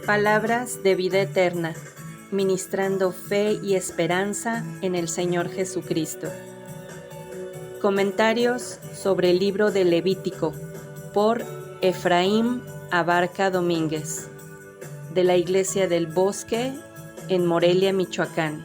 Palabras de vida eterna, ministrando fe y esperanza en el Señor Jesucristo. Comentarios sobre el libro de Levítico por Efraín Abarca Domínguez, de la Iglesia del Bosque en Morelia, Michoacán.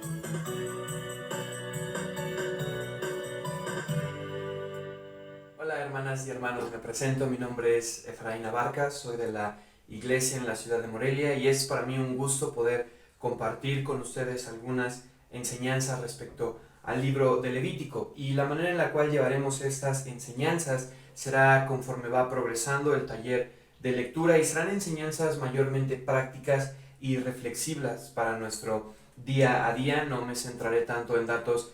Hola hermanas y hermanos, me presento, mi nombre es Efraín Abarca, soy de la iglesia en la ciudad de Morelia y es para mí un gusto poder compartir con ustedes algunas enseñanzas respecto al libro de Levítico, y la manera en la cual llevaremos estas enseñanzas será conforme va progresando el taller de lectura, y serán enseñanzas mayormente prácticas y reflexivas para nuestro día a día. No me centraré tanto en datos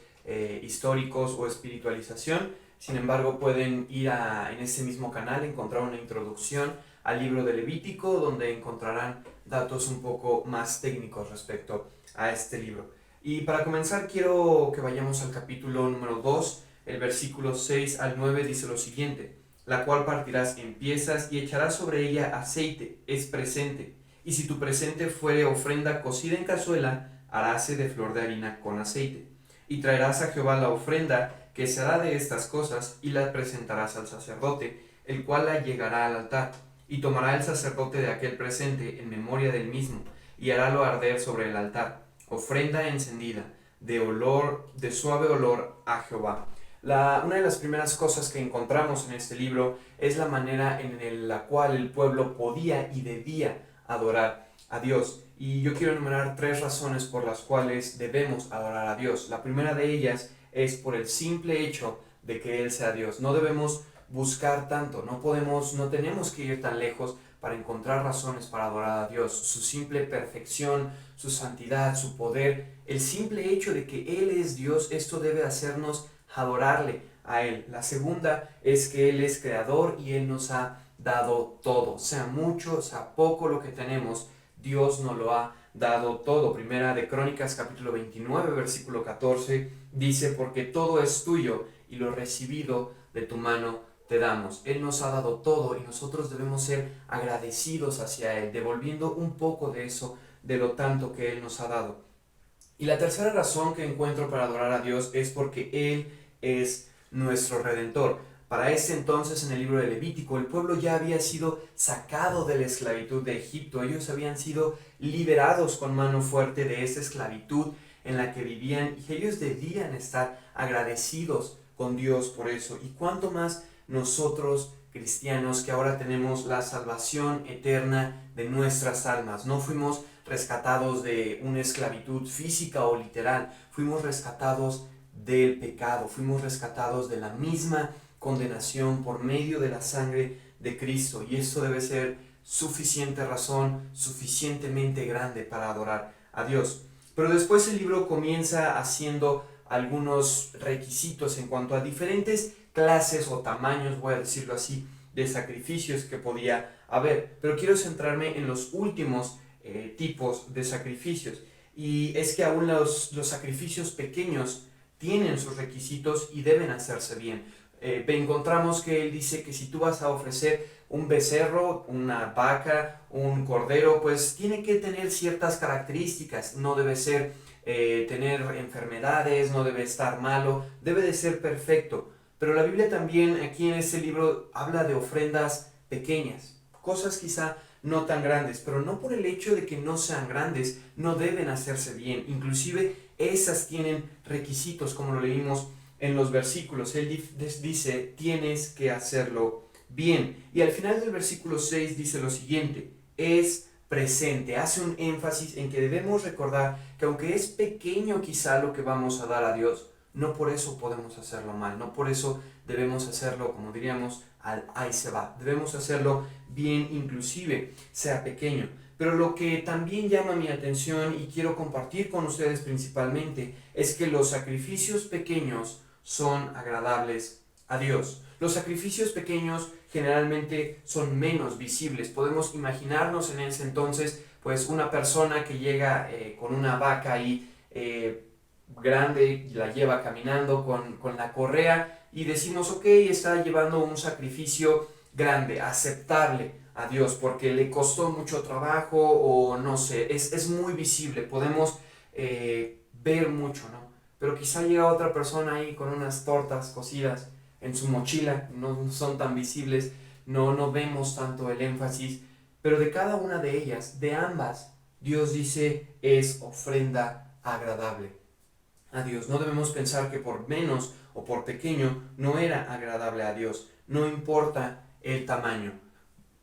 históricos o espiritualización. Sin embargo, pueden ir en ese mismo canal, encontrar una introducción al libro de Levítico, donde encontrarán datos un poco más técnicos respecto a este libro. Y para comenzar, quiero que vayamos al capítulo número 2, el versículo 6 al 9 dice lo siguiente: la cual partirás en piezas y echarás sobre ella aceite, es presente. Y si tu presente fuere ofrenda cocida en cazuela, haráse de flor de harina con aceite. Y traerás a Jehová la ofrenda que se hará de estas cosas, y la presentarás al sacerdote, el cual la llegará al altar. Y tomará el sacerdote de aquel presente en memoria del mismo, y harálo arder sobre el altar, ofrenda encendida, de suave olor a Jehová. Una de las primeras cosas que encontramos en este libro es la manera en la cual el pueblo podía y debía adorar a Dios. Y yo quiero enumerar 3 razones por las cuales debemos adorar a Dios. La primera de ellas es por el simple hecho de que Él sea Dios. No debemos buscar tanto, no tenemos que ir tan lejos para encontrar razones para adorar a Dios. Su simple perfección, su santidad, su poder, el simple hecho de que Él es Dios, esto debe hacernos adorarle a Él. La segunda es que Él es creador y Él nos ha dado todo, sea mucho, sea poco lo que tenemos, Dios nos lo ha dado todo. Primera de Crónicas capítulo 29 versículo 14 dice: porque todo es tuyo y lo recibido de tu mano te damos. Él nos ha dado todo y nosotros debemos ser agradecidos hacia Él, devolviendo un poco de eso, de lo tanto que Él nos ha dado. Y la tercera razón que encuentro para adorar a Dios es porque Él es nuestro Redentor. Para ese entonces, en el libro de Levítico, el pueblo ya había sido sacado de la esclavitud de Egipto. Ellos habían sido liberados con mano fuerte de esa esclavitud en la que vivían, y ellos debían estar agradecidos con Dios por eso. Y cuánto más nosotros, cristianos, que ahora tenemos la salvación eterna de nuestras almas. No fuimos rescatados de una esclavitud física o literal, fuimos rescatados del pecado, fuimos rescatados de la misma condenación por medio de la sangre de Cristo, y eso debe ser suficiente razón, suficientemente grande para adorar a Dios. Pero después el libro comienza haciendo algunos requisitos en cuanto a diferentes clases o tamaños, voy a decirlo así, de sacrificios que podía haber. Pero quiero centrarme en los últimos tipos de sacrificios, y es que aún los sacrificios pequeños tienen sus requisitos y deben hacerse bien. Encontramos que él dice que si tú vas a ofrecer un becerro, una vaca, un cordero, pues tiene que tener ciertas características. No debe ser tener enfermedades, no debe estar malo, debe de ser perfecto. Pero la Biblia también aquí en este libro habla de ofrendas pequeñas, cosas quizá no tan grandes, pero no por el hecho de que no sean grandes, no deben hacerse bien. Inclusive esas tienen requisitos, como lo leímos en los versículos. Él dice: tienes que hacerlo bien. Y al final del versículo 6 dice lo siguiente: es presente. Hace un énfasis en que debemos recordar que aunque es pequeño quizá lo que vamos a dar a Dios, no por eso podemos hacerlo mal, no por eso debemos hacerlo, como diríamos, ahí se va. Debemos hacerlo bien, inclusive sea pequeño. Pero lo que también llama mi atención y quiero compartir con ustedes principalmente es que los sacrificios pequeños son agradables a Dios. Los sacrificios pequeños generalmente son menos visibles. Podemos imaginarnos en ese entonces pues una persona que llega con una vaca ahí grande, la lleva caminando con la correa, y decimos: ok, está llevando un sacrificio grande, aceptable a Dios, porque le costó mucho trabajo o no sé, es muy visible, podemos ver mucho, ¿no? Pero quizá llega otra persona ahí con unas tortas cocidas en su mochila, no son tan visibles, no vemos tanto el énfasis, pero de cada una de ellas, de ambas, Dios dice es ofrenda agradable a Dios. No debemos pensar que por menos o por pequeño no era agradable a Dios, no importa el tamaño.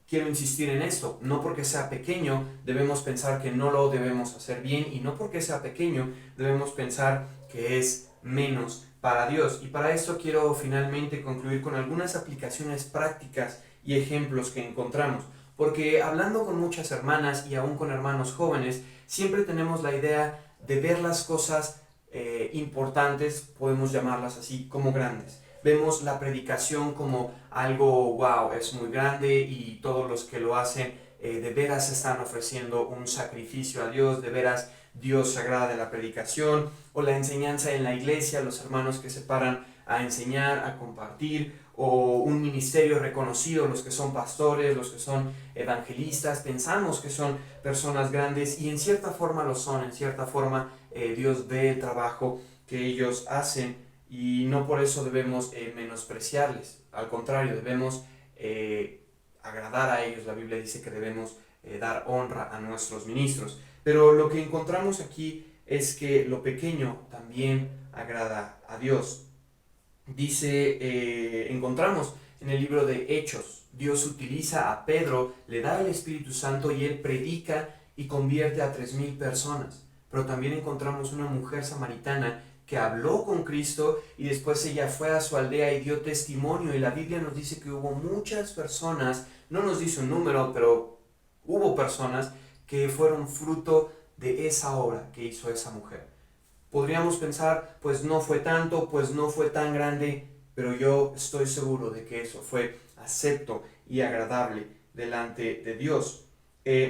Quiero insistir en esto, no porque sea pequeño debemos pensar que no lo debemos hacer bien, y no porque sea pequeño debemos pensar que es menos para Dios. Y para esto quiero finalmente concluir con algunas aplicaciones prácticas y ejemplos que encontramos, porque hablando con muchas hermanas y aún con hermanos jóvenes, siempre tenemos la idea de ver las cosas importantes, podemos llamarlas así, como grandes. Vemos la predicación como algo, wow, es muy grande, y todos los que lo hacen de veras están ofreciendo un sacrificio a Dios, de veras Dios se agrada de la predicación, o la enseñanza en la iglesia, los hermanos que se paran a enseñar, a compartir, o un ministerio reconocido, los que son pastores, los que son evangelistas, pensamos que son personas grandes, y en cierta forma lo son, en cierta forma Dios ve el trabajo que ellos hacen, y no por eso debemos menospreciarles, al contrario, debemos agradar a ellos. La Biblia dice que debemos dar honra a nuestros ministros, pero lo que encontramos aquí es que lo pequeño también agrada a Dios. Encontramos en el libro de Hechos, Dios utiliza a Pedro, le da el Espíritu Santo y él predica y convierte a 3,000 personas. Pero también encontramos una mujer samaritana que habló con Cristo, y después ella fue a su aldea y dio testimonio, y la Biblia nos dice que hubo muchas personas, no nos dice un número, pero hubo personas que fueron fruto de esa obra que hizo esa mujer. Podríamos pensar, pues no fue tanto, pues no fue tan grande, pero yo estoy seguro de que eso fue acepto y agradable delante de Dios.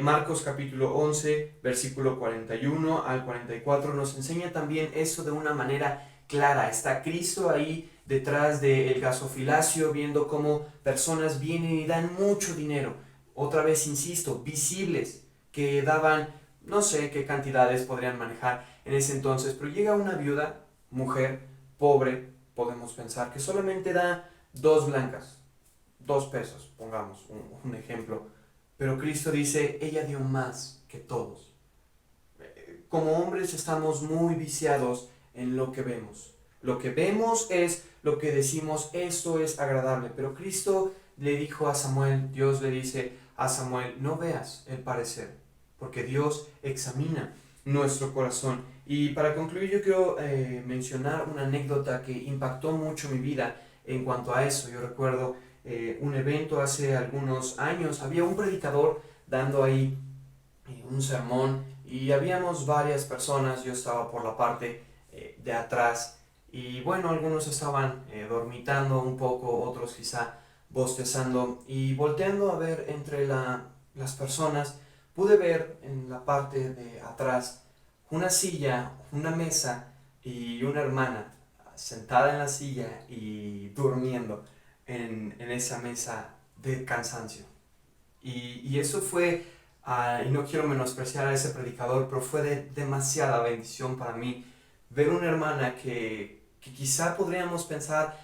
Marcos capítulo 11, versículo 41 al 44 nos enseña también eso de una manera clara. Está Cristo ahí detrás del gasofilacio, viendo cómo personas vienen y dan mucho dinero. Otra vez insisto, visibles, que daban, no sé qué cantidades podrían manejar en ese entonces, pero llega una viuda, mujer, pobre, podemos pensar, que solamente da 2 blancas, 2 pesos, pongamos un ejemplo. Pero Cristo dice, ella dio más que todos. Como hombres estamos muy viciados en lo que vemos. Lo que vemos es lo que decimos, esto es agradable. Pero Cristo le dijo a Samuel, Dios le dice a Samuel, no veas el parecer, porque Dios examina nuestro corazón. Y para concluir, yo quiero mencionar una anécdota que impactó mucho mi vida en cuanto a eso. Yo recuerdo un evento hace algunos años, había un predicador dando ahí un sermón, y habíamos varias personas. Yo estaba por la parte de atrás, y bueno, algunos estaban dormitando un poco, otros quizá bostezando, y volteando a ver entre las personas, pude ver en la parte de atrás una silla, una mesa y una hermana sentada en la silla y durmiendo en esa mesa de cansancio. Y eso fue, y no quiero menospreciar a ese predicador, pero fue de demasiada bendición para mí ver una hermana que quizá podríamos pensar,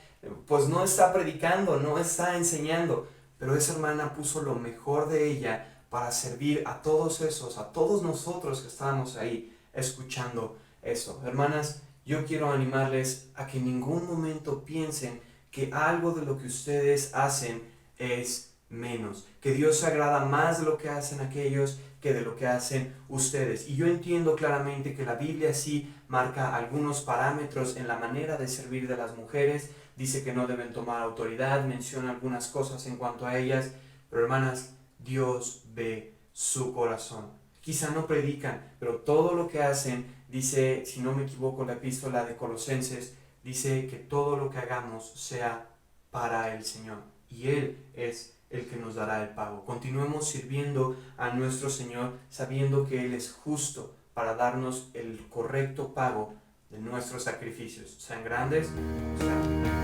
pues no está predicando, no está enseñando, pero esa hermana puso lo mejor de ella para servir a todos esos, a todos nosotros que estábamos ahí escuchando eso. Hermanas, yo quiero animarles a que en ningún momento piensen que algo de lo que ustedes hacen es menos, que Dios se agrada más de lo que hacen aquellos que de lo que hacen ustedes. Y yo entiendo claramente que la Biblia sí marca algunos parámetros en la manera de servir de las mujeres, dice que no deben tomar autoridad, menciona algunas cosas en cuanto a ellas, pero hermanas, Dios ve su corazón. Quizá no predican, pero todo lo que hacen, dice, si no me equivoco, la epístola de Colosenses, dice que todo lo que hagamos sea para el Señor, y Él es el que nos dará el pago. Continuemos sirviendo a nuestro Señor, sabiendo que Él es justo para darnos el correcto pago de nuestros sacrificios, sean grandes o sean